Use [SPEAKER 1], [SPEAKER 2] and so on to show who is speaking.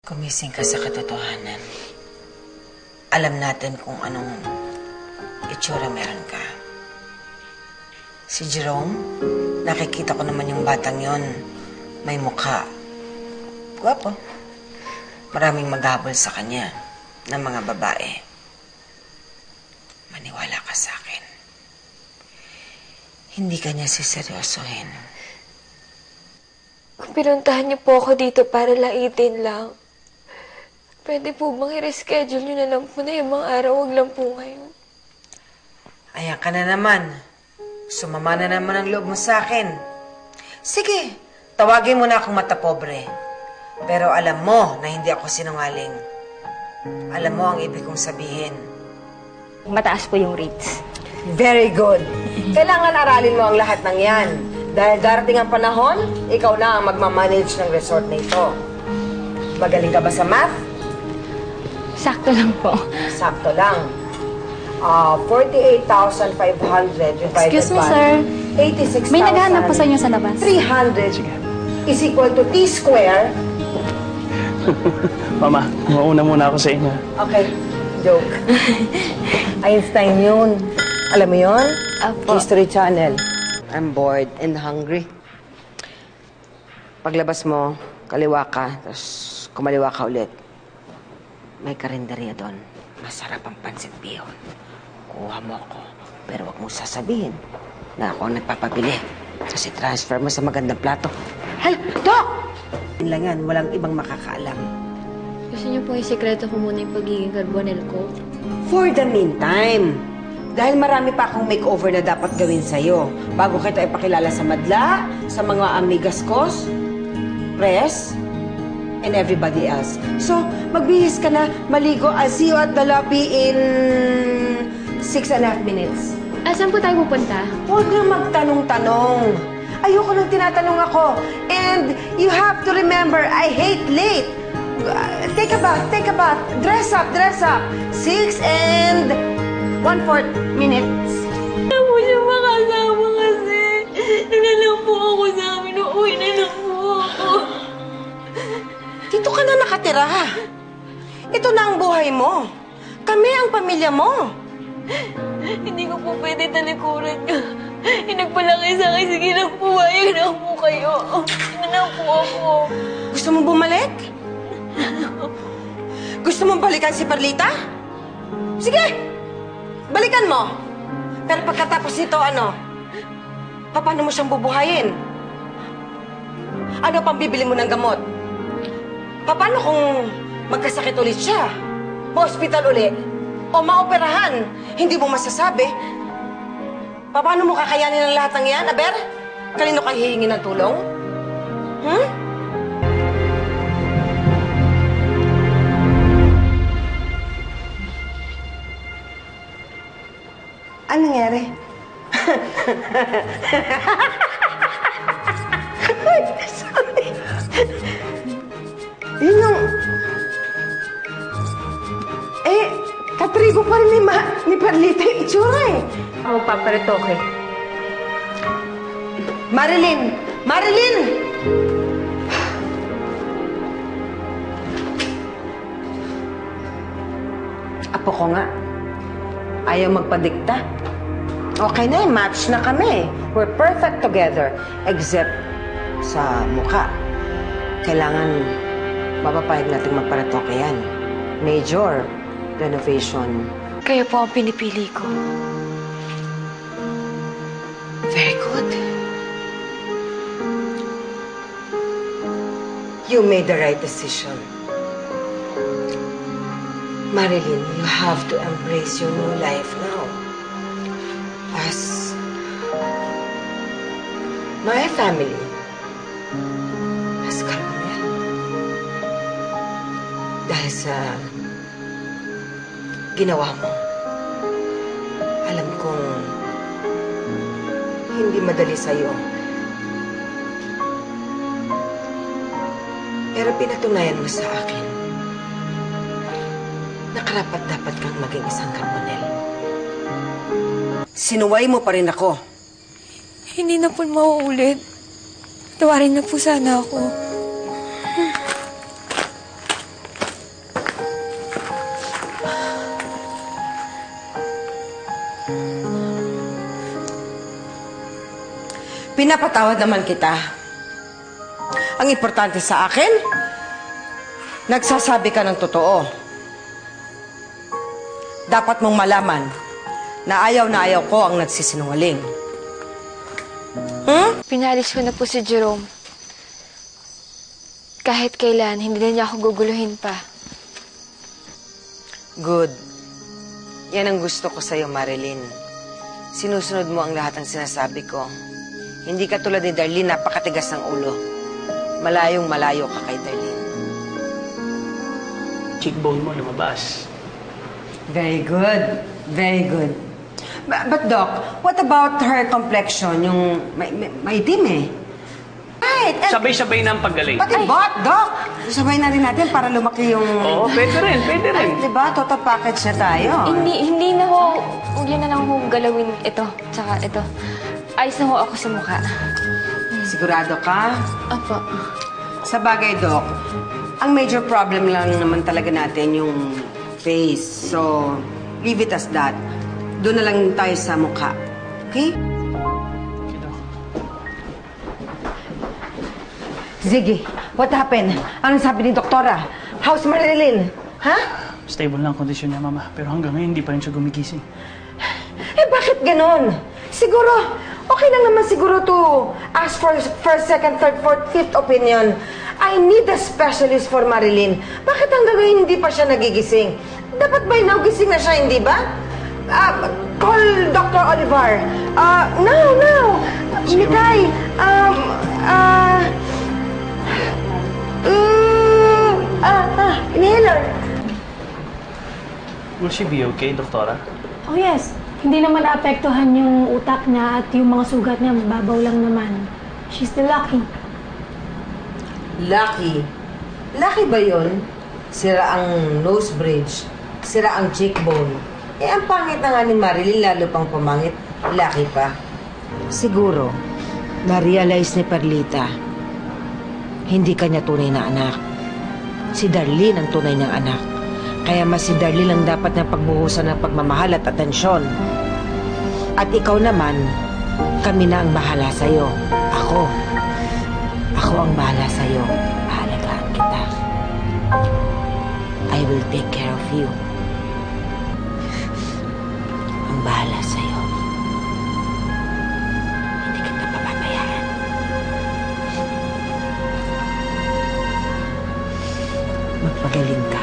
[SPEAKER 1] Gumising ka sa katotohanan. Alam natin kung anong itsura meron ka. Si Jerome, nakikita ko naman yung batang yon. May mukha. Gwapo. Maraming maghabol sa kanya ng mga babae. Maniwala ka sa akin. Hindi ka niya siseryosohin.
[SPEAKER 2] Kung pinuntahan niyo po ako dito para laitin lang, pwede po bang i-reschedule niyo na lang po na yung mga araw, wag lang po ngayon?
[SPEAKER 1] Ayan ka na naman. Sumama na naman ang loob mo sa akin. Sige, tawagin mo na akong matapobre. Pero alam mo na hindi ako sinungaling. Alam mo ang ibig kong sabihin.
[SPEAKER 3] Mataas po yung rates.
[SPEAKER 4] Very good. Kailangan aralin mo ang lahat ng yan. Dahil darating ang panahon, ikaw na ang magmamanage ng resort na ito. Magaling ka ba sa math?
[SPEAKER 3] Sakto lang po.
[SPEAKER 4] Sakto lang. 48,500 divided
[SPEAKER 3] Excuse me,
[SPEAKER 4] by
[SPEAKER 3] sir.
[SPEAKER 4] 86,000.
[SPEAKER 3] May naghahanap po sa inyo sa labas.
[SPEAKER 4] 300 is equal to T square.
[SPEAKER 5] Mama, mauna muna ako sa inyo.
[SPEAKER 4] Okay, joke. Einstein yun. Alam mo yun?
[SPEAKER 3] Apo.
[SPEAKER 4] History Channel. I'm bored and hungry. Paglabas mo, kaliwa ka, tapos kumaliwa ka ulit. May karinderya doon. Masarap ang pansit bihon. Kuha mo ako, pero wag mo sasabihin na ako ang nagpapabili. Kasi transfer mo sa magandang plato. Hala, Dok! Yun lang yan, walang ibang makakaalam.
[SPEAKER 2] Gusto niyo po isekreto ko muna yung pagiging carbonel ko?
[SPEAKER 4] For the meantime, dahil marami pa akong makeover na dapat gawin sa'yo bago kita ipakilala sa madla, sa mga amigas ko, press, and everybody else. So, magbihis ka na, maligo. I'll see you at the lobby in 6.5 minutes.
[SPEAKER 2] Saan po tayo pupunta?
[SPEAKER 4] Huwag na magtanong-tanong. Ayoko nang tinatanong ako. And you have to remember, I hate late. Take a bath, take a bath. Dress up, dress up. 6 and 1/4 minutes.
[SPEAKER 2] Ano po siya makasama kasi? Nanalang po ako sa amin. Uuwi na lang po ako.
[SPEAKER 4] Dito ka na nakatira. Ito na ang buhay mo. Kami ang pamilya mo.
[SPEAKER 2] Hindi ko po pwede talikuran ka. Nagpalaki sa akin. Sige lang po, ayaw na po kayo. Ina na po ako.
[SPEAKER 4] Gusto mong bumalik? Gusto mong balikan si Perlita? Sige! Balikan mo. Pero pagkatapos nito, paano mo siyang bubuhayin? Ano pang bibili mo ng gamot? Paano kung magkasakit ulit siya? Ma-hospital ulit? O maoperahan? Hindi mo masasabi? Paano mo kakayanin ang lahat ng yan, Aber? Kanino kang hihingi ng tulong? Ano nangyari? Ay, sorry. Yun yung... katrigo pa rin ni Perlita yung itsura eh.
[SPEAKER 3] Ako paparitoke.
[SPEAKER 4] Marilyn! Marilyn! Apo ko nga. Ayaw magpadikta. Okay na, match na kami. We're perfect together. Except sa mukha. Kailangan mapapayag natin magparatoke yan. Major renovation.
[SPEAKER 2] Kayo po ang pinipili ko.
[SPEAKER 4] Very good. You made the right decision. Marilyn, you have to embrace your new life now. As my family. As Carbonel. Dahil sa ginawa mo, alam kong hindi madali sa'yo. Pero pinatunayan mo sa akin na karapat-dapat kang maging isang Carbonel. Sinuway mo pa rin ako.
[SPEAKER 2] Hindi na po mauulit. Tawarin na po sana ako.
[SPEAKER 4] Pinapatawad naman kita. Ang importante sa akin, nagsasabi ka ng totoo. Dapat mong malaman na ayaw ko ang nagsisinungaling.
[SPEAKER 2] Pinalis ko na po si Jerome. Kahit kailan, hindi na niya ako guguluhin pa.
[SPEAKER 1] Good. Yan ang gusto ko sa'yo, Marilyn. Sinusunod mo ang lahat ng sinasabi ko. Hindi ka tulad ni Darlene, napakatigas ng ulo. Malayong malayo ka kay Darlene.
[SPEAKER 5] Cheekbone mo lumabas.
[SPEAKER 4] Very good. Very good. But Doc, what about her complexion? Yung maitim eh. Right.
[SPEAKER 5] Sabay-sabay na ang paggaling.
[SPEAKER 4] Pati bot, Doc. Sabay na rin natin para lumaki yung...
[SPEAKER 5] Oo, pwede rin, pwede rin.
[SPEAKER 4] Ay, diba? Total package na tayo.
[SPEAKER 2] Hindi na ho, huwag yun na lang ho galawin ito, tsaka ito. Ayos na ho ako sa mukha.
[SPEAKER 4] Sigurado ka?
[SPEAKER 2] Apo.
[SPEAKER 4] Sa bagay, Doc, ang major problem lang naman talaga natin yung face. So, leave it as that. Doon na lang tayo sa mukha. Okay? Ziggy, what happened? Anong sabi ni Doktora? How's Marilyn? Ha?
[SPEAKER 5] Stable lang ang kondisyon niya, Mama. Pero hanggang ngayon, hindi pa rin siya gumigising.
[SPEAKER 4] Eh, bakit ganon? Siguro, okay lang naman siguro to ask for first, second, third, fourth, fifth opinion. I need a specialist for Marilyn. Bakit hanggang ngayon hindi pa siya nagigising? Dapat by now gising na siya, hindi ba? Call Dr. Oliver. Now. Mikay, inhaler.
[SPEAKER 5] Will she be okay, Doktora?
[SPEAKER 6] Oh yes, hindi naman naapektuhan yung utak niya at yung mga sugat niya, mababaw lang naman. She's still lucky.
[SPEAKER 4] Lucky? Lucky ba yun? Sira ang nose bridge, sira ang cheekbone. Eh, ang pangit na nga ni Marilyn, lalo pang pumangit, lucky pa. Siguro, na-realize ni Perlita, hindi kanya tunay na anak. Si Darlene ang tunay niyang anak. Kaya mas si Darlene ang dapat na pagbuhusan ng pagmamahal at atensyon. At ikaw naman, kami na ang bahala sa'yo. Ako ang bahala sa'yo. Pahalagahan kita. I will take care of you. Ang bahala sa'yo. Hindi kita papabayaan. Magpagaling ka.